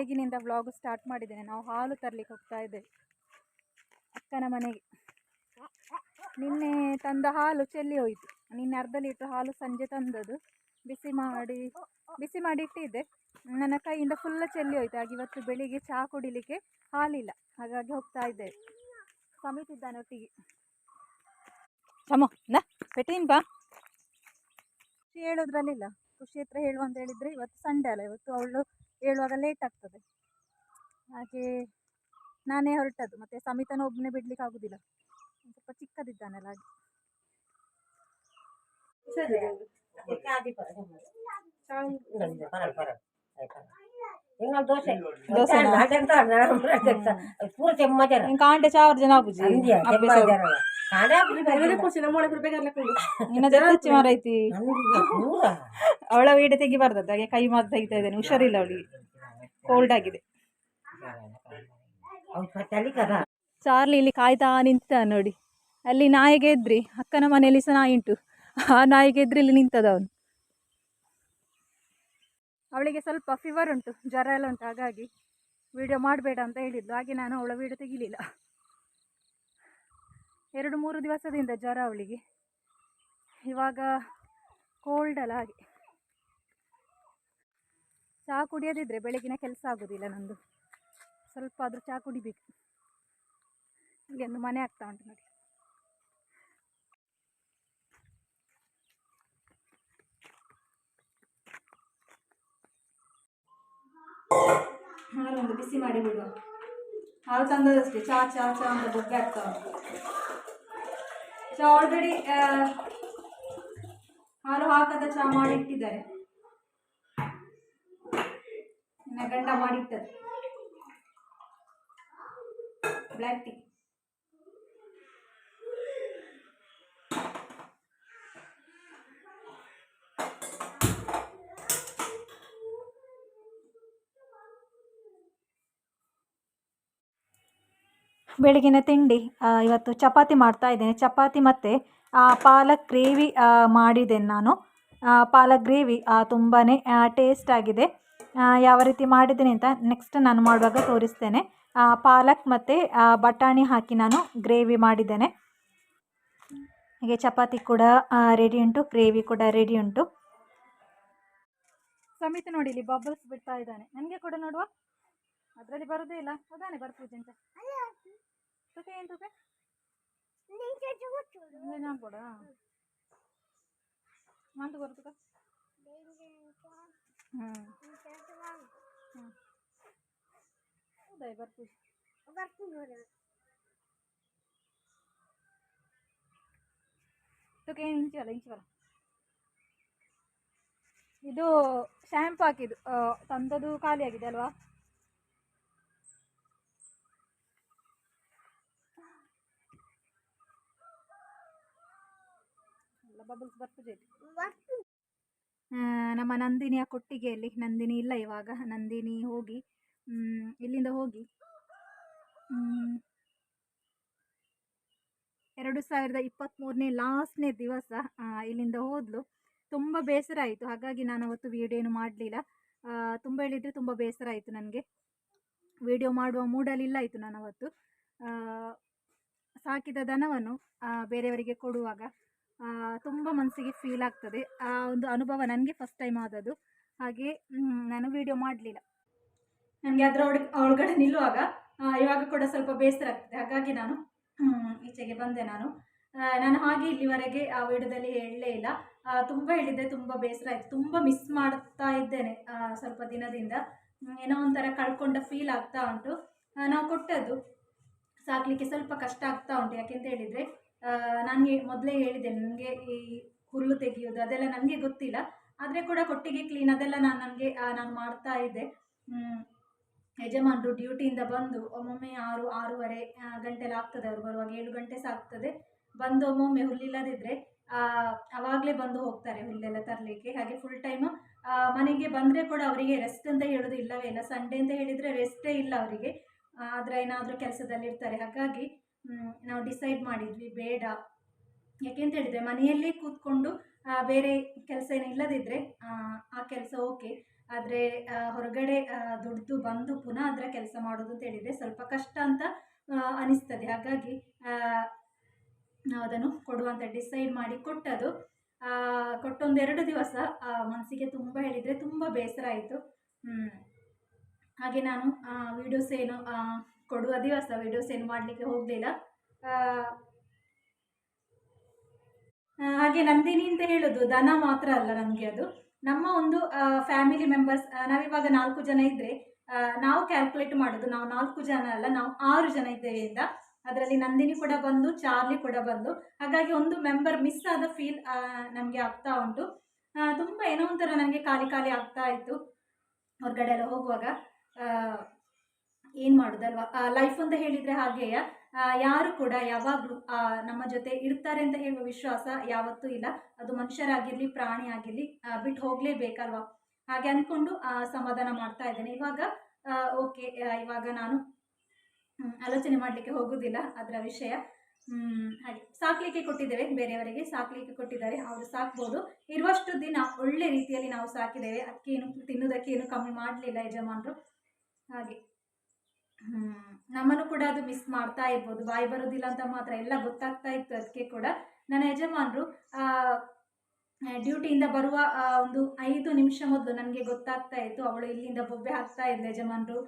ಬೆಳಗಿನಿಂದ vlog start ಮಾಡಿದ್ದೇನೆ. ನಾವು ಹಾಲು ತರಲಿಕ್ಕೆ ಹೋಗ್ತಾ ಇದ್ದೇವೆ ಅಕ್ಕನ ಮನೆಗೆ. ನಿನ್ನೆ ತಂದ ಹಾಲು ಚೆಲ್ಲಿ ಹೋಯಿತು. ನಿನ್ನೆ ಅರ್ಧ ಲೀಟ್ರ್ ಹಾಲು ಸಂಜೆ ತಂದದ್ದು ಬಿಸಿ ಮಾಡಿ ಇಟ್ಟಿದ್ದೆ. ನನ್ನ ಕೈಯಿಂದ ಫುಲ್ ಚೆಲ್ಲಿ ಹೋಯ್ತು. ಹಾಗೆ ಇವತ್ತು ಬೆಳಿಗ್ಗೆ ಚಹಾ ಕುಡಿಲಿಕ್ಕೆ ಹಾಲಿಲ್ಲ, ಹಾಗಾಗಿ ಹೋಗ್ತಾ ಇದ್ದೇವೆ. ಸಮಿತಿದ್ದಾನೆ ಒಟ್ಟಿಗೆ. ಚಮೋ ನಾ ಪೆಟೀನ್ ಬಾ. ಖುಷಿ ಹೇಳೋದ್ರಲ್ಲಿಲ್ಲ, ಖುಷಿ ಹತ್ರ ಹೇಳುವ ಅಂತ ಹೇಳಿದರೆ ಇವತ್ತು ಸಂಡೇ ಅಲ್ಲ, ಇವತ್ತು ಅವಳು ಹೇಳುವಾಗ ಲೇಟ್ ಆಗ್ತದೆ. ಹಾಗೆ ನಾನೇ ಹೊರಟದ್ದು. ಮತ್ತು ಸಮಿತನ ಒಬ್ಬನೇ ಬಿಡ್ಲಿಕ್ಕೆ ಆಗೋದಿಲ್ಲ, ಸ್ವಲ್ಪ ಚಿಕ್ಕದಿದ್ದಾನಲ್ಲ ಹಾಗೆ. ಕಾಂಟೆ ಚಾವರ್ ಜನ ಮಾರೈತಿ. ಅವಳ ವೀಡಿಯೋ ತೆಗಿಬಾರ್ದದ್ದು, ಹಾಗೆ ಕೈ ಮಾತು ತೆಗಿತಾ ಇದ್ದೇನೆ. ಹುಷಾರಿಲ್ಲ ಅವಳಿಗೆ, ಕೋಲ್ಡ್ ಆಗಿದೆ. ಚಾರ್ಲಿ ಇಲ್ಲಿ ಕಾಯ್ತಾ ನಿಂತ ನೋಡಿ. ಅಲ್ಲಿ ನಾಯಿಗೆ ಎದ್ರಿ, ಅಕ್ಕನ ಮನೆಯಲ್ಲಿ ಸಹ ನಾಯಿ ಉಂಟು, ಆ ನಾಯಿಗೆ ಎದ್ರಿ ಇಲ್ಲಿ ನಿಂತದ ಅವನು. ಅವಳಿಗೆ ಸ್ವಲ್ಪ ಫೀವರ್ ಉಂಟು, ಜ್ವರ ಎಲ್ಲ ಉಂಟು, ಹಾಗಾಗಿ ವಿಡಿಯೋ ಮಾಡಬೇಡ ಅಂತ ಹೇಳಿದ್ಲು. ಹಾಗೆ ನಾನು ಅವಳ ವಿಡಿಯೋ ತೆಗಿಲಿಲ್ಲ. 2-3 ದಿವಸದಿಂದ ಜ್ವರ ಅವಳಿಗೆ. ಇವಾಗ ಕೋಲ್ಡ್ ಅಲ್ಲ, ಹಾಗೆ ಚಹಾ ಕುಡಿಯೋದಿದ್ರೆ ಬೆಳಗಿನ ಕೆಲಸ ಆಗೋದಿಲ್ಲ ನಂದು. ಸ್ವಲ್ಪ ಆದರೂ ಚಹಾ ಕುಡಿಬೇಕು. ಇಲ್ಲಿ ಒಂದು ಮನೆ ಆಗ್ತಾ ಉಂಟು ನೋಡಿ. ಹಾಲೊಂದು ಬಿಸಿ ಮಾಡಿ ಬಿಡುವ. ಹಾಲು ತಂದದಷ್ಟೇ ಚಾ ಚಾ ಚಾ ಅಂತ ಬೊಬ್ಬೆ ಆಗ್ತಾ ಉಂಟು. ಚಾ ಆಲ್ರೆಡಿ ಹಾಲು ಹಾಕದ ಚಾ ಮಾಡಿ ಇಟ್ಟಿದ್ದಾರೆ. ನನ್ನ ಗಂಡ ಮಾಡಿಟ್ಟದ್ದು ಬ್ಲ್ಯಾಕ್ ಟೀ. ಬೆಳಗಿನ ತಿಂಡಿ ಇವತ್ತು ಚಪಾತಿ ಮಾಡ್ತಾ ಇದ್ದೇನೆ. ಚಪಾತಿ ಮತ್ತು ಪಾಲಕ್ ಗ್ರೇವಿ ಮಾಡಿದ್ದೇನೆ ನಾನು. ಪಾಲಕ್ ಗ್ರೇವಿ ತುಂಬಾ ಟೇಸ್ಟ್ ಆಗಿದೆ. ಯಾವ ರೀತಿ ಮಾಡಿದ್ದೇನೆ ಅಂತ ನೆಕ್ಸ್ಟ್ ನಾನು ಮಾಡುವಾಗ ತೋರಿಸ್ತೇನೆ. ಪಾಲಕ್ ಮತ್ತು ಬಟಾಣಿ ಹಾಕಿ ನಾನು ಗ್ರೇವಿ ಮಾಡಿದ್ದೇನೆ. ಹಾಗೆ ಚಪಾತಿ ಕೂಡ ರೆಡಿ ಉಂಟು, ಗ್ರೇವಿ ಕೂಡ ರೆಡಿ ಉಂಟು. ಸಮಿತಿ ನೋಡಿ ಇಲ್ಲಿ ಬಬಲ್ಸ್ ಬಿಡ್ತಾ ಇದ್ದಾನೆ. ನನಗೆ ಕೂಡ ನೋಡುವ, ಅದರಲ್ಲಿ ಬರೋದೇ ಇಲ್ಲ. ಅದಾನೆ ಬರ್ಪೂಜೆ ಅಂತ ತುಕೆ ಏನು ತುಕೆ ಕೂಡ ಮಾತು ಬರ್ತದ. ಹೌದಾ ಬರ್ಪೂಜೆ ತುಕೆ ಇಂಚಲ್ಲ ಇಂಚಲ್ಲ. ಇದು ಶ್ಯಾಂಪು ಹಾಕಿದ್ದು ತಂದದು ಖಾಲಿ ಆಗಿದೆ ಅಲ್ವಾ. ಬಬಲ್ಸ್ ಬರ್ತದೆ. ನಮ್ಮ ನಂದಿನಿಯ ಕೊಟ್ಟಿಗೆಯಲ್ಲಿ, ನಂದಿನಿ ಇಲ್ಲ ಇವಾಗ. ನಂದಿನಿ ಹೋಗಿ ಇಲ್ಲಿಂದ ಹೋಗಿ 2023ನೇ ಲಾಸ್ಟ್ನೇ ದಿವಸ ಇಲ್ಲಿಂದ ಹೋದ್ಲು. ತುಂಬ ಬೇಸರ ಆಯಿತು, ಹಾಗಾಗಿ ನಾನು ಅವತ್ತು ವಿಡಿಯೋ ಏನು ಮಾಡಲಿಲ್ಲ. ತುಂಬ ಹೇಳಿದರೆ ತುಂಬ ಬೇಸರ ಆಯಿತು ನನಗೆ. ವಿಡಿಯೋ ಮಾಡುವ ಮೂಡಲ್ಲಿ ಇಲ್ಲ ಆಯಿತು ನಾನು ಅವತ್ತು. ಸಾಕಿದ ದನವನ್ನು ಬೇರೆಯವರಿಗೆ ಕೊಡುವಾಗ ತುಂಬ ಮನಸ್ಸಿಗೆ ಫೀಲ್ ಆಗ್ತದೆ. ಆ ಒಂದು ಅನುಭವ ನನಗೆ ಫಸ್ಟ್ ಟೈಮ್ ಆದದ್ದು, ಹಾಗೆ ನಾನು ವಿಡಿಯೋ ಮಾಡಲಿಲ್ಲ. ನನಗೆ ಅದರ ಒಳಗಡೆ ನಿಲ್ಲುವಾಗ ಇವಾಗ ಕೂಡ ಸ್ವಲ್ಪ ಬೇಸರ ಆಗ್ತದೆ, ಹಾಗಾಗಿ ನಾನು ಈಚೆಗೆ ಬಂದೆ. ನಾನು ಹಾಗೆ ಇಲ್ಲಿವರೆಗೆ ಆ ವಿಡಿಯೋದಲ್ಲಿ ಹೇಳಲೇ ಇಲ್ಲ. ತುಂಬ ಹೇಳಿದ್ದೆ, ತುಂಬ ಬೇಸರ ಆಯಿತು. ತುಂಬ ಮಿಸ್ ಮಾಡ್ತಾ ಇದ್ದೇನೆ ಸ್ವಲ್ಪ ದಿನದಿಂದ. ಏನೋ ಒಂಥರ ಕಳ್ಕೊಂಡ ಫೀಲ್ ಆಗ್ತಾ ಉಂಟು. ನಾವು ಕೊಟ್ಟದ್ದು ಸಾಕಲಿಕ್ಕೆ ಸ್ವಲ್ಪ ಕಷ್ಟ ಆಗ್ತಾ ಉಂಟು. ಯಾಕೆಂತ ಹೇಳಿದರೆ ನಾನು ಮೊದಲೇ ಹೇಳಿದ್ದೆ, ನನಗೆ ಈ ಹುಲ್ಲು ತೆಗೆಯೋದು ಅದೆಲ್ಲ ನನಗೆ ಗೊತ್ತಿಲ್ಲ. ಆದರೆ ಕೂಡ ಕೊಟ್ಟಿಗೆ ಕ್ಲೀನ್ ಅದೆಲ್ಲ ನಾನು ಮಾಡ್ತಾ ಇದ್ದೆ. ಯಜಮಾನರು ಡ್ಯೂಟಿಯಿಂದ ಬಂದು ಒಮ್ಮೊಮ್ಮೆ 6-6:30 ಗಂಟೆಲ್ಲ ಆಗ್ತದೆ. ಅವರು ಬರುವಾಗ 7 ಗಂಟೆ ಸಹ ಆಗ್ತದೆ. ಬಂದು ಒಮ್ಮೊಮ್ಮೆ ಹುಲ್ಲಿಲ್ಲದಿದ್ದರೆ ಆವಾಗಲೇ ಬಂದು ಹೋಗ್ತಾರೆ ಹುಲ್ಲೆಲ್ಲ ತರಲಿಕ್ಕೆ. ಹಾಗೆ ಫುಲ್ ಟೈಮು ಮನೆಗೆ ಬಂದರೆ ಕೂಡ ಅವರಿಗೆ ರೆಸ್ಟ್ ಅಂತ ಹೇಳೋದು ಇಲ್ಲವೇ ಇಲ್ಲ. ಸಂಡೇ ಅಂತ ಹೇಳಿದರೆ ರೆಸ್ಟೇ ಇಲ್ಲ ಅವರಿಗೆ, ಆದರೆ ಏನಾದರೂ ಕೆಲಸದಲ್ಲಿ ಇರ್ತಾರೆ. ಹಾಗಾಗಿ ನಾವು ಡಿಸೈಡ್ ಮಾಡಿದ್ವಿ ಬೇಡ. ಯಾಕೆಂತ ಹೇಳಿದರೆ ಮನೆಯಲ್ಲೇ ಕೂತ್ಕೊಂಡು ಬೇರೆ ಕೆಲಸ ಏನು ಇಲ್ಲದಿದ್ದರೆ ಆ ಕೆಲಸ ಓಕೆ. ಆದರೆ ಹೊರಗಡೆ ದುಡ್ದು ಬಂದು ಪುನಃ ಅದರ ಕೆಲಸ ಮಾಡೋದು ಅಂತ ಹೇಳಿದರೆ ಸ್ವಲ್ಪ ಕಷ್ಟ ಅಂತ ಅನಿಸ್ತದೆ. ಹಾಗಾಗಿ ನಾವು ಅದನ್ನು ಕೊಡುವಂತ ಡಿಸೈಡ್ ಮಾಡಿ ಕೊಟ್ಟದು. ಕೊಟ್ಟೊಂದು 2 ದಿವಸ ಮನಸ್ಸಿಗೆ ತುಂಬ ಹೇಳಿದರೆ ತುಂಬ ಬೇಸರ ಆಯಿತು. ಹಾಗೆ ನಾನು ವೀಡಿಯೋಸ್ ಏನು ಕೊಡುವ ದಿವಸ ವೀಡಿಯೋಸ್ ಏನು ಮಾಡಲಿಕ್ಕೆ ಹೋಗಲಿಲ್ಲ. ಹಾಗೆ ನಂದಿನಿ ಅಂತ ಹೇಳೋದು ದನ ಮಾತ್ರ ಅಲ್ಲ, ನಮಗೆ ಅದು ನಮ್ಮ ಒಂದು ಫ್ಯಾಮಿಲಿ ಮೆಂಬರ್ಸ್. ನಾವಿವಾಗ 4 ಜನ ಇದ್ದರೆ ನಾವು ಕ್ಯಾಲ್ಕುಲೇಟ್ ಮಾಡೋದು, ನಾವು 4 ಜನ ಅಲ್ಲ, ನಾವು 6 ಜನ ಇದ್ದೇವೆ ಅಂತ. ಅದರಲ್ಲಿ ನಂದಿನಿ ಕೂಡ ಬಂದು, ಚಾರ್ಲಿ ಕೂಡ ಬಂದು, ಹಾಗಾಗಿ ಒಂದು ಮೆಂಬರ್ ಮಿಸ್ ಆದ ಫೀಲ್ ನಮಗೆ ಆಗ್ತಾ ಉಂಟು. ತುಂಬ ಏನೋ ಒಂಥರ ನನಗೆ ಖಾಲಿ ಖಾಲಿ ಆಗ್ತಾ ಇತ್ತು ಹೊರಗಡೆ ಎಲ್ಲ ಹೋಗುವಾಗ. ಏನು ಮಾಡೋದಲ್ವಾ, ಲೈಫ್ ಅಂತ ಹೇಳಿದರೆ ಹಾಗೆಯೇ, ಯಾರು ಕೂಡ ಯಾವಾಗಲೂ ನಮ್ಮ ಜೊತೆ ಇರ್ತಾರೆ ಅಂತ ಹೇಳುವ ವಿಶ್ವಾಸ ಯಾವತ್ತೂ ಇಲ್ಲ. ಅದು ಮನುಷ್ಯರಾಗಿರಲಿ ಪ್ರಾಣಿ ಆಗಿರಲಿ ಬಿಟ್ಟು ಹೋಗಲೇಬೇಕಲ್ವಾ. ಹಾಗೆ ಅಂದ್ಕೊಂಡು ಸಮಾಧಾನ ಮಾಡ್ತಾ ಇದ್ದೇನೆ ಇವಾಗ. ಓಕೆ, ಇವಾಗ ನಾನು ಆಲೋಚನೆ ಮಾಡಲಿಕ್ಕೆ ಹೋಗೋದಿಲ್ಲ ಅದರ ವಿಷಯ. ಹಾಗೆ ಸಾಕಲಿಕ್ಕೆ ಕೊಟ್ಟಿದ್ದೇವೆ, ಬೇರೆಯವರಿಗೆ ಸಾಕಲಿಕ್ಕೆ ಕೊಟ್ಟಿದ್ದಾರೆ, ಅವರು ಸಾಕ್ಬೋದು. ಇರುವಷ್ಟು ದಿನ ಒಳ್ಳೆ ರೀತಿಯಲ್ಲಿ ನಾವು ಸಾಕಿದ್ದೇವೆ, ಅದಕ್ಕೇನು ತಿನ್ನೋದಕ್ಕೇನು ಕಮ್ಮಿ ಮಾಡಲಿಲ್ಲ ಯಜಮಾನರು. ಹಾಗೆ ನಮ್ಮನ್ನು ಕೂಡ ಅದು ಮಿಸ್ ಮಾಡ್ತಾ ಇರ್ಬೋದು, ಬಾಯಿ ಬರೋದಿಲ್ಲ ಅಂತ ಮಾತ್ರ, ಎಲ್ಲ ಗೊತ್ತಾಗ್ತಾ ಇತ್ತು. ಅದಕ್ಕೆ ಕೂಡ ನನ್ನ ಯಜಮಾನರು ಡ್ಯೂಟಿಯಿಂದ ಬರುವ ಒಂದು 5 ನಿಮಿಷ ಮೊದಲು ನನಗೆ ಗೊತ್ತಾಗ್ತಾ ಇತ್ತು, ಅವಳು ಇಲ್ಲಿಂದ ಬೊಬ್ಬೆ ಹಾಕ್ತಾ ಇದ್ದ ಯಜಮಾನರು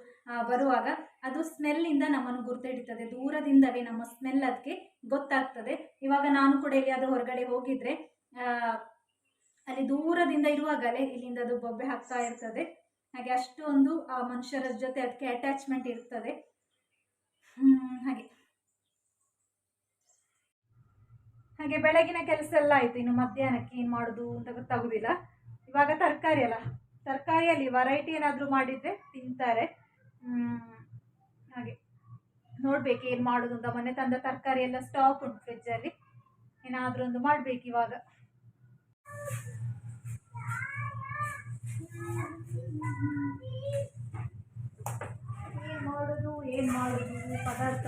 ಬರುವಾಗ. ಅದು ಸ್ಮೆಲ್ಲಿಂದ ನಮ್ಮನ್ನು ಗುರ್ತಿಡ್ತದೆ, ದೂರದಿಂದವೇ ನಮ್ಮ ಸ್ಮೆಲ್ ಅದಕ್ಕೆ ಗೊತ್ತಾಗ್ತದೆ. ಇವಾಗ ನಾನು ಕೂಡ ಎಲ್ಲಿಯಾದರೂ ಹೊರಗಡೆ ಹೋಗಿದ್ರೆ ಅಲ್ಲಿ ದೂರದಿಂದ ಇರುವಾಗಲೇ ಇಲ್ಲಿಂದ ಅದು ಬೊಬ್ಬೆ ಹಾಕ್ತಾ ಇರ್ತದೆ. ಹಾಗೆ ಅಷ್ಟು ಒಂದು ಮನುಷ್ಯರ ಜೊತೆ ಅದಕ್ಕೆ ಅಟ್ಯಾಚ್ಮೆಂಟ್ ಇರ್ತದೆ. ಹಾಗೆ ಬೆಳಗಿನ ಕೆಲಸ ಎಲ್ಲ ಆಯಿತು. ಇನ್ನು ಮಧ್ಯಾಹ್ನಕ್ಕೆ ಏನು ಮಾಡೋದು ಅಂತ ಗೊತ್ತಾಗೋದಿಲ್ಲ. ಇವಾಗ ತರಕಾರಿ ಅಲ್ಲ, ತರಕಾರಿಯಲ್ಲಿ ವೆರೈಟಿ ಏನಾದರೂ ಮಾಡಿದರೆ ತಿಂತಾರೆ. ಹಾಗೆ ನೋಡ್ಬೇಕು ಏನು ಮಾಡೋದು ಅಂತ. ಮೊನ್ನೆ ತಂದ ತರಕಾರಿ ಎಲ್ಲ ಸ್ಟಾಕ್ ಉಂಟು ಫ್ರಿಜ್ಜಲ್ಲಿ, ಏನಾದರೂ ಒಂದು ಮಾಡಬೇಕು ಇವಾಗ. ಏನು ಮಾಡೋದು ಪದಾರ್ಥ.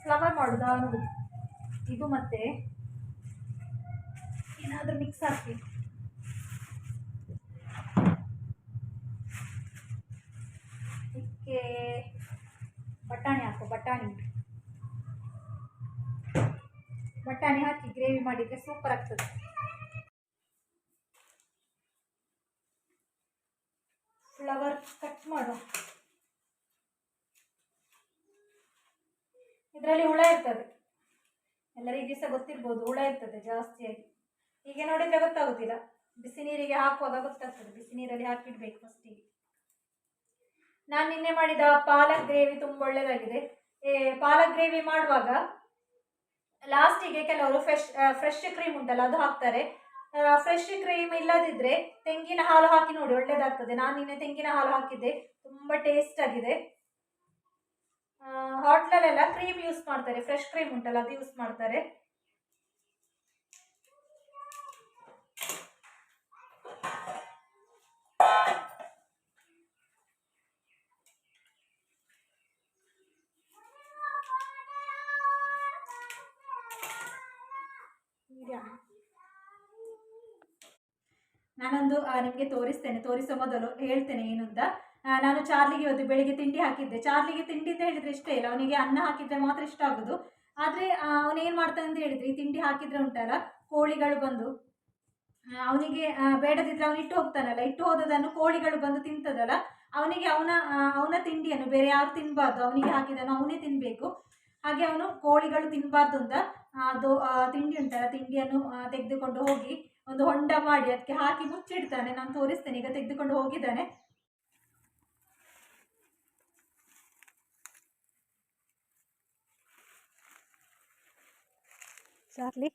ಫ್ಲವರ್ ಮಾಡೋದಾ ನೋಡು, ಇದು ಮತ್ತೆ ಏನಾದರೂ ಮಿಕ್ಸ್ ಹಾಕಿ. ಇದಕ್ಕೆ ಬಟಾಣಿ ಹಾಕು, ಬಟಾಣಿ ಹಾಕಿ ಗ್ರೇವಿ ಮಾಡಿದರೆ ಸೂಪರ್ ಆಗ್ತದೆ. ಫ್ಲವರ್ ಕಟ್ ಮಾಡು. ಇದರಲ್ಲಿ ಹುಳ ಇರ್ತದೆ, ಎಲ್ಲರಿಗೆ ಸಹ ಗೊತ್ತಿರ್ಬೋದು, ಹುಳ ಇರ್ತದೆ ಜಾಸ್ತಿಯಾಗಿ. ಹೀಗೆ ನೋಡಿದರೆ ಗೊತ್ತಾಗೋದಿಲ್ಲ, ಬಿಸಿ ನೀರಿಗೆ ಹಾಕುವಾಗ ಗೊತ್ತಾಗ್ತದೆ. ಬಿಸಿ ನೀರಲ್ಲಿ ಹಾಕಿಡ್ಬೇಕು ಫಸ್ಟಿಗೆ. ನಾನು ನಿನ್ನೆ ಮಾಡಿದ ಪಾಲಕ್ ಗ್ರೇವಿ ತುಂಬ ಒಳ್ಳೆಯದಾಗಿದೆ. ಪಾಲಕ್ ಗ್ರೇವಿ ಮಾಡುವಾಗ ಲಾಸ್ಟಿಗೆ ಕೆಲವರು ಫ್ರೆಶ್ ಕ್ರೀಮ್ ಉಂಟಲ್ಲ ಅದು ಹಾಕ್ತಾರೆ. ಫ್ರೆಶ್ ಕ್ರೀಮ್ ಇಲ್ಲದಿದ್ದರೆ ತೆಂಗಿನ ಹಾಲು ಹಾಕಿ ನೋಡಿ, ಒಳ್ಳೆಯದಾಗ್ತದೆ. ನಾನು ನಿನ್ನೆ ತೆಂಗಿನ ಹಾಲು ಹಾಕಿದ್ದೆ, ತುಂಬ ಟೇಸ್ಟ್ ಆಗಿದೆ. ಹೋಟ್ಲಲ್ಲೆಲ್ಲ ಕ್ರೀಮ್ ಯೂಸ್ ಮಾಡ್ತಾರೆ, ಫ್ರೆಶ್ ಕ್ರೀಮ್ ಉಂಟಲ್ಲ ಅದು ಯೂಸ್ ಮಾಡ್ತಾರೆ. ನಾನೊಂದು ನಿಮಗೆ ತೋರಿಸ್ತೇನೆ, ತೋರಿಸೋ ಮೊದಲು ಹೇಳ್ತೇನೆ ಏನು ಅಂತ. ನಾನು ಚಾರ್ಲಿಗೆ ಇವತ್ತು ಬೆಳಿಗ್ಗೆ ತಿಂಡಿ ಹಾಕಿದ್ದೆ. ಚಾರ್ಲಿಗೆ ತಿಂಡಿ ಅಂತ ಹೇಳಿದರೆ ಇಷ್ಟ ಇಲ್ಲ, ಅವನಿಗೆ ಅನ್ನ ಹಾಕಿದರೆ ಮಾತ್ರ ಇಷ್ಟ ಆಗೋದು. ಆದರೆ ಅವನೇನು ಮಾಡ್ತಾನೆ ಅಂತ ಹೇಳಿದರೆ, ಈ ತಿಂಡಿ ಹಾಕಿದರೆ ಉಂಟಲ್ಲ, ಕೋಳಿಗಳು ಬಂದು ಅವನಿಗೆ ಬೇಡದಿದ್ದರೆ ಅವನು ಇಟ್ಟು ಹೋಗ್ತಾನಲ್ಲ, ಇಟ್ಟು ಹೋದದನ್ನು ಕೋಳಿಗಳು ಬಂದು ತಿಂತದಲ್ಲ, ಅವನಿಗೆ ಅವನ ತಿಂಡಿಯನ್ನು ಬೇರೆ ಯಾರು ತಿನ್ನಬಾರ್ದು, ಅವನಿಗೆ ಹಾಕಿದನ್ನು ಅವನೇ ತಿನ್ನಬೇಕು. ಹಾಗೆ ಅವನು ಕೋಳಿಗಳು ತಿನ್ನಬಾರ್ದು ಅಂತ ಅದು ತಿಂಡಿ ಉಂಟಲ್ಲ, ತಿಂಡಿಯನ್ನು ತೆಗೆದುಕೊಂಡು ಹೋಗಿ ಒಂದು ಹೊಂಡ ಮಾಡಿ ಅದಕ್ಕೆ ಹಾಕಿ ಮುಚ್ಚಿಡ್ತಾನೆ. ನಾನು ತೋರಿಸ್ತೇನೆ, ಈಗ ತೆಗೆದುಕೊಂಡು ಹೋಗಿದ್ದಾನೆ. ಚಾರ್ಲಿ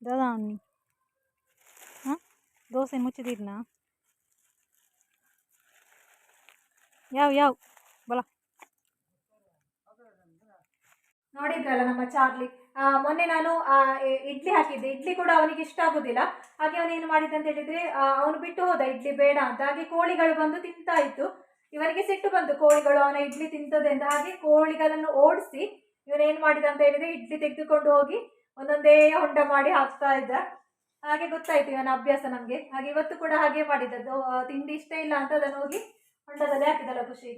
ದಾದಾ ಅನ್ನಿ ದೋಸೆ ಮುಚ್ಚಿದಿರ್ನಾ ಯಾವ ಬಲ ನೋಡಿದ್ರಲ್ಲ ನಮ್ಮ ಚಾರ್ಲಿ. ಮೊನ್ನೆ ನಾನು ಇಡ್ಲಿ ಹಾಕಿದ್ದೆ, ಇಡ್ಲಿ ಕೂಡ ಅವನಿಗೆ ಇಷ್ಟ ಆಗೋದಿಲ್ಲ. ಹಾಗೆ ಅವನೇನು ಮಾಡಿದ್ದ ಅಂತ ಹೇಳಿದರೆ, ಅವನು ಬಿಟ್ಟು ಹೋದ ಇಡ್ಲಿ ಬೇಡ ಅಂತ. ಹಾಗೆ ಕೋಳಿಗಳು ಬಂದು ತಿಂತಾ ಇತ್ತು. ಇವನಿಗೆ ಸಿಟ್ಟು ಬಂತು, ಕೋಳಿಗಳು ಅವನ ಇಡ್ಲಿ ತಿಂತದೆ ಅಂತ. ಹಾಗೆ ಕೋಳಿಗಳನ್ನು ಓಡಿಸಿ ಇವನೇನು ಮಾಡಿದ ಅಂತ ಹೇಳಿದರೆ, ಇಡ್ಲಿ ತೆಗೆದುಕೊಂಡು ಹೋಗಿ ಒಂದೊಂದೇ ಹೊಂಡ ಮಾಡಿ ಹಾಕ್ತಾ ಇದ್ದ. ಹಾಗೆ ಗೊತ್ತಾಯ್ತು ಇವನ ಅಭ್ಯಾಸ ನಮಗೆ. ಹಾಗೆ ಇವತ್ತು ಕೂಡ ಹಾಗೆ ಮಾಡಿದ್ದದ್ದು. ತಿಂಡಿ ಇಷ್ಟ ಇಲ್ಲ ಅಂತ ಅದನ್ನು ಹೋಗಿ ಹೊಂಡದಲ್ಲಿ ಹಾಕಿದಲ್ಲ ಖುಷಿ.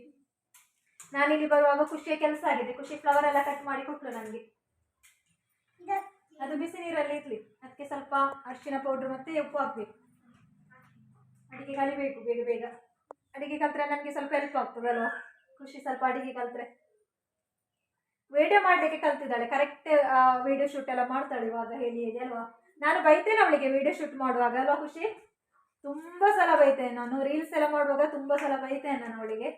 ನಾನಿಲ್ಲಿ ಬರುವಾಗ ಖುಷಿಯ ಕೆಲಸ ಆಗಿದೆ. ಖುಷಿ ಫ್ಲವರ್ ಎಲ್ಲ ಕಟ್ ಮಾಡಿ ಕೊಟ್ಲು ನನಗೆ. ಅದು ಬಿಸಿ ನೀರಲ್ಲಿ ಇರ್ಲಿ, ಅದಕ್ಕೆ ಸ್ವಲ್ಪ ಅರಿಶಿನ ಪೌಡ್ರ್ ಮತ್ತೆ ಉಪ್ಪು ಹಾಕ್ಬೇಕು. ಅಡಿಗೆ ಕಲಿಬೇಕು ಬೇಗ ಬೇಗ. ಅಡಿಗೆ ಕಲ್ತ್ರೆ ನನಗೆ ಸ್ವಲ್ಪ ಹೆಲ್ಪ್ ಆಗ್ತದಲ್ವ. ಖುಷಿ ಸ್ವಲ್ಪ ಅಡಿಗೆ ಕಲ್ತ್ರೆ ವಿಡಿಯೋ ಮಾಡಲಿಕ್ಕೆ ಕಲ್ತಿದ್ದಾಳೆ. ಕರೆಕ್ಟ್ ವಿಡಿಯೋ ಶೂಟ್ ಎಲ್ಲ ಮಾಡ್ತಾಳೆ ಇವಾಗ, ಹೇಳಿ ಹೇಳಿ ಅಲ್ವಾ. ನಾನು ಬೈತೇನೆ ಅವಳಿಗೆ ವಿಡಿಯೋ ಶೂಟ್ ಮಾಡುವಾಗ ಅಲ್ವಾ ಖುಷಿ. ತುಂಬ ಸಲ ಬೈತೇನೆ ನಾನು. ರೀಲ್ಸ್ ಎಲ್ಲ ಮಾಡುವಾಗ ತುಂಬ ಸಲ ಬೈತೇನೆ ನಾನು ಅವಳಿಗೆ.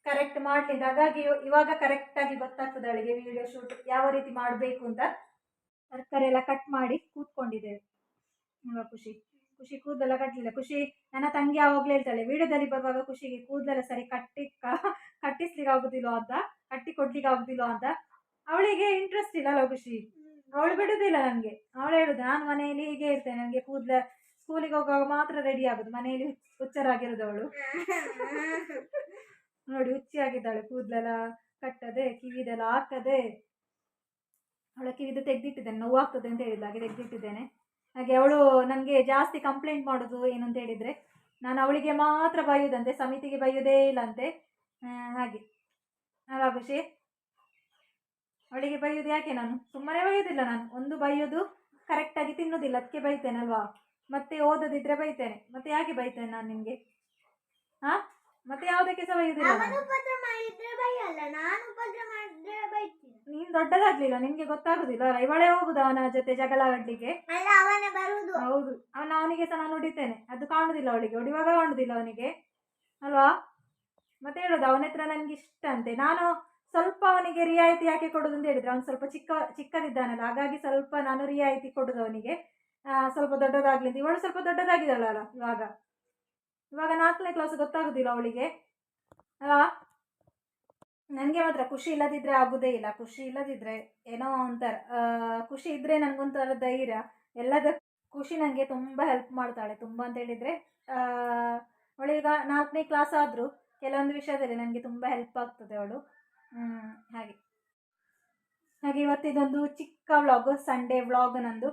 ಕರೆಕ್ಟ್ ಮಾಡಲಿಲ್ಲ. ಹಾಗಾಗಿ ಇವಾಗ ಕರೆಕ್ಟಾಗಿ ಗೊತ್ತಾಗ್ತದೆ ಅವಳಿಗೆ ವಿಡಿಯೋ ಶೂಟ್ ಯಾವ ರೀತಿ ಮಾಡಬೇಕು ಅಂತ. ತರಕಾರಿ ಎಲ್ಲ ಕಟ್ ಮಾಡಿ ಕೂತ್ಕೊಂಡಿದ್ದೇವೆ ಅಲ್ವಾ ಖುಷಿ. ಖುಷಿ ಕೂದಲೆಲ್ಲ ಕಟ್ಟಲಿಲ್ಲ. ಖುಷಿ ನನ್ನ ತಂಗಿ ಯಾವಾಗಲೂ ಹೇಳ್ತಾಳೆ, ವಿಡಿಯೋದಲ್ಲಿ ಬರುವಾಗ ಖುಷಿಗೆ ಕೂದಲೆಲ್ಲ ಸರಿ ಕಟ್ಟಿಸ್ಲಿಕ್ಕೆ ಆಗುದಿಲ್ವ ಅಂತ, ಕಟ್ಟಿ ಕೊಡ್ಲಿಕ್ಕೆ ಆಗುದಿಲ್ವ ಅಂತ. ಅವಳಿಗೆ ಇಂಟ್ರೆಸ್ಟ್ ಇಲ್ಲ ಅಲ್ವ ಖುಷಿ. ಅವಳು ಬಿಡುದಿಲ್ಲ ನನಗೆ. ಅವಳು ಹೇಳುದು, ನಾನು ಮನೆಯಲ್ಲಿ ಹೀಗೆ ಇರ್ತೇನೆ, ನನಗೆ ಕೂದಲ ಸ್ಕೂಲಿಗೆ ಹೋಗುವಾಗ ಮಾತ್ರ ರೆಡಿ ಆಗುದು, ಮನೆಯಲ್ಲಿ ಹುಚ್ಚರಾಗಿರೋದು ಅವಳು. ನೋಡಿ ಹುಚ್ಚಿಯಾಗಿದ್ದಾಳೆ, ಕೂದಲೆಲ್ಲ ಕಟ್ಟದೆ, ಕಿವಿದೆಲ್ಲ ಹಾಕದೆ. ಅವಳ ಕಿವಿದು ತೆಗೆದಿಟ್ಟಿದ್ದೇನೆ, ನೋವಾಗ್ತದೆ ಅಂತ ಹೇಳಿಲ್ಲ, ಹಾಗೆ ತೆಗೆದಿಟ್ಟಿದ್ದೇನೆ. ಹಾಗೆ ಅವಳು ನನಗೆ ಜಾಸ್ತಿ ಕಂಪ್ಲೇಂಟ್ ಮಾಡೋದು ಏನು ಅಂತ ಹೇಳಿದರೆ, ನಾನು ಅವಳಿಗೆ ಮಾತ್ರ ಬೈಯೋದಂತೆ, ಸಮಿತಿಗೆ ಬೈಯೋದೇ ಇಲ್ಲಂತೆ. ಹಾಗೆ ಅಲ್ವಾ ಖುಷಿ. ಅವಳಿಗೆ ಬೈಯೋದು ಯಾಕೆ, ನಾನು ಸುಮ್ಮನೆ ಬೈಯೋದಿಲ್ಲ. ನಾನು ಒಂದು ಬೈಯೋದು ಕರೆಕ್ಟಾಗಿ ತಿನ್ನೋದಿಲ್ಲ, ಅದಕ್ಕೆ ಬೈತೇನೆ ಅಲ್ವಾ. ಮತ್ತೆ ಓದದಿದ್ರೆ ಬೈತೇನೆ, ಮತ್ತೆ ಯಾಕೆ ಬೈತೇನೆ ನಾನು ನಿಮಗೆ? ಹಾಂ, ಮತ್ತೆ ಯಾವುದಕ್ಕೆ ಸಹ ಬೈಯೋದಿಲ್ಲ. ನೀನು ದೊಡ್ಡದಾಗ್ಲಿಲ್ಲ, ನಿನ್ಗೆ ಗೊತ್ತಾಗುದಿಲ್ಲ. ಇವಳೇ ಹೋಗುದು ಅವನ ಜೊತೆ ಜಗಳ ಆಡ್ಲಿಕ್ಕೆ. ಹೌದು, ಅವನಿಗೆ ಸಹ ನಾನು ಹೊಡಿತೇನೆ, ಅದು ಕಾಣುದಿಲ್ಲ ಅವಳಿಗೆ. ಹೊಡಿವಾಗ ಕಾಣುದಿಲ್ಲ ಅವನಿಗೆ ಅಲ್ವಾ. ಮತ್ತೆ ಹೇಳೋದು ಅವನ ಹತ್ರ ನನಗೆ ಇಷ್ಟ ಅಂತೆ. ನಾನು ಸ್ವಲ್ಪ ಅವನಿಗೆ ರಿಯಾಯಿತಿ ಯಾಕೆ ಕೊಡೋದು ಅಂತ ಹೇಳಿದ್ರೆ, ಅವನು ಸ್ವಲ್ಪ ಚಿಕ್ಕದಿದ್ದಾನಲ್ಲ, ಹಾಗಾಗಿ ಸ್ವಲ್ಪ ನಾನು ರಿಯಾಯಿತಿ ಕೊಡೋದು ಅವನಿಗೆ. ಸ್ವಲ್ಪ ದೊಡ್ಡದಾಗ್ಲಿ ಅಂತ. ಇವಳು ಸ್ವಲ್ಪ ದೊಡ್ಡದಾಗಿದ್ದಾಳಲ್ಲ ಇವಾಗ. ಇವಾಗ 4ನೇ ಕ್ಲಾಸ್, ಗೊತ್ತಾಗುದಿಲ್ಲ ಅವಳಿಗೆ ಅಲ್ವಾ. ನನಗೆ ಮಾತ್ರ ಖುಷಿ ಇಲ್ಲದಿದ್ದರೆ ಆಗೋದೇ ಇಲ್ಲ. ಖುಷಿ ಇಲ್ಲದಿದ್ದರೆ ಏನೋ ಒಂಥರ, ಖುಷಿ ಇದ್ದರೆ ನನಗೊಂಥರ ಧೈರ್ಯ ಎಲ್ಲದ. ಖುಷಿ ನನಗೆ ತುಂಬ ಹೆಲ್ಪ್ ಮಾಡ್ತಾಳೆ, ತುಂಬ ಅಂತ ಹೇಳಿದರೆ. ಅವಳೀಗ 4ನೇ ಕ್ಲಾಸ್ ಆದರೂ ಕೆಲವೊಂದು ವಿಷಯದಲ್ಲಿ ನನಗೆ ತುಂಬ ಹೆಲ್ಪ್ ಆಗ್ತದೆ ಅವಳು. ಹಾಗೆ ಇವತ್ತಿದೊಂದು ಚಿಕ್ಕ ವ್ಲಾಗ್, ಸಂಡೇ ವ್ಲಾಗ್ ನಂದು.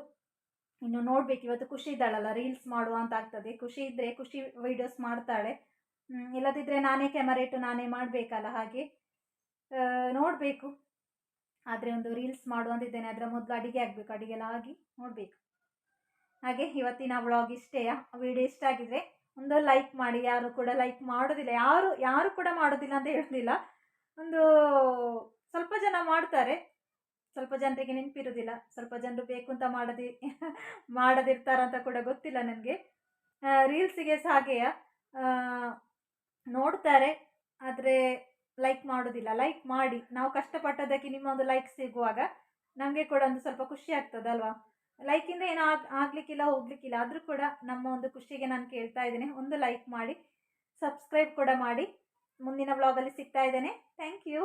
ಇನ್ನು ನೋಡ್ಬೇಕು, ಇವತ್ತು ಖುಷಿ ಇದ್ದಾಳಲ್ಲ, ರೀಲ್ಸ್ ಮಾಡುವ ಅಂತ ಆಗ್ತದೆ. ಖುಷಿ ಇದ್ದರೆ ಖುಷಿ ವೀಡಿಯೋಸ್ ಮಾಡ್ತಾಳೆ, ಇಲ್ಲದಿದ್ದರೆ ನಾನೇ ಕ್ಯಾಮರಾ ಇಟ್ಟು ನಾನೇ ಮಾಡಬೇಕಲ್ಲ. ಹಾಗೆ ನೋಡಬೇಕು. ಆದರೆ ಒಂದು ರೀಲ್ಸ್ ಮಾಡುವಂತಿದ್ದೇನೆ, ಅದರ ಮೊದಲು ಅಡಿಗೆ ಆಗಬೇಕು, ಅಡಿಗೆ ಎಲ್ಲ ಆಗಿ ನೋಡಬೇಕು. ಹಾಗೆ ಇವತ್ತಿನ ವ್ಲಾಗ್ ಇಷ್ಟೇ. ವಿಡಿಯೋ ಇಷ್ಟ ಆಗಿದ್ರೆ ಒಂದು ಲೈಕ್ ಮಾಡಿ. ಯಾರು ಕೂಡ ಲೈಕ್ ಮಾಡೋದಿಲ್ಲ, ಯಾರು ಕೂಡ ಮಾಡೋದಿಲ್ಲ ಅಂತ ಹೇಳೋದಿಲ್ಲ. ಒಂದು ಸ್ವಲ್ಪ ಜನ ಮಾಡ್ತಾರೆ, ಸ್ವಲ್ಪ ಜನರಿಗೆ ನೆನಪಿರೋದಿಲ್ಲ, ಸ್ವಲ್ಪ ಜನರು ಬೇಕು ಅಂತ ಮಾಡದಿರ್ತಾರಂತ ಕೂಡ ಗೊತ್ತಿಲ್ಲ ನನಗೆ. ರೀಲ್ಸಿಗೆ ಸಹ ಹಾಗೆಯ ನೋಡ್ತಾರೆ, ಆದರೆ ಲೈಕ್ ಮಾಡೋದಿಲ್ಲ. ಲೈಕ್ ಮಾಡಿ, ನಾವು ಕಷ್ಟಪಟ್ಟದಕ್ಕೆ ನಿಮ್ಮ ಒಂದು ಲೈಕ್ ಸಿಗುವಾಗ ನಮಗೆ ಕೂಡ ಒಂದು ಸ್ವಲ್ಪ ಖುಷಿ ಆಗ್ತದಲ್ವಾ. ಲೈಕಿಂದ ಏನೂ ಆಗಲಿಕ್ಕಿಲ್ಲ, ಹೋಗ್ಲಿಕ್ಕಿಲ್ಲ, ಆದರೂ ಕೂಡ ನಮ್ಮ ಒಂದು ಖುಷಿಗೆ ನಾನು ಕೇಳ್ತಾ ಇದ್ದೇನೆ, ಒಂದು ಲೈಕ್ ಮಾಡಿ, ಸಬ್ಸ್ಕ್ರೈಬ್ ಕೂಡ ಮಾಡಿ. ಮುಂದಿನ ವ್ಲಾಗಲ್ಲಿ ಸಿಗ್ತಾ ಇದ್ದೇನೆ. Thank you.